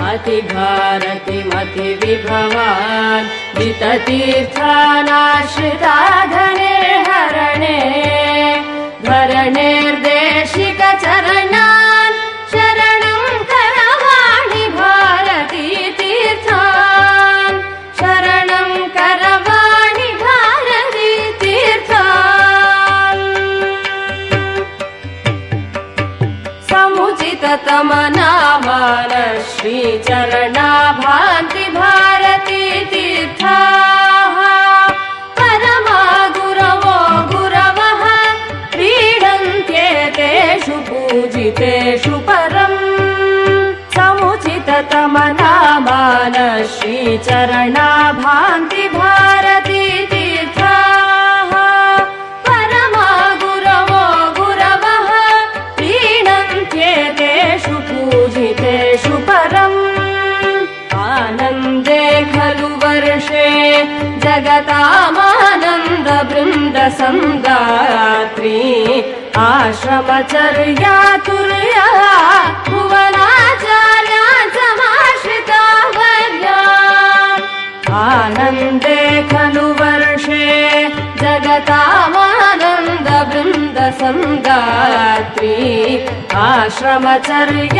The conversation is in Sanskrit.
अति भारति मति विभवान् विततीर्थानाश्रिता धने हरणे धरणेर्देशिक चरणान् शरणं करवाणि भारती तीर्थान् शरणं करवाणि भारती तीर्थान् समुचिततमनामान श्रीचरणा भान्ति भारती तीर्थाः परमा गुरवो गुरवः क्रीडन्त्येतेषु पूजितेषु परम् समुचिततमनामान श्रीचरणा भान्ति भारती तीर्थाः परमा गुरवो गुरवः क्रीडन्त्येतेषु पूजितेषु परम् आनन्दे खलु वर्षे जगतामानन्द वृन्द सङ्गात्री आश्रमचर्यातुर्या भुवनाचार्या समाश्रिता वर्या आनन्दे खलु वर्षे जगतामानन्द वृन्द सङ्गात्री आश्रमचर्यातुर्या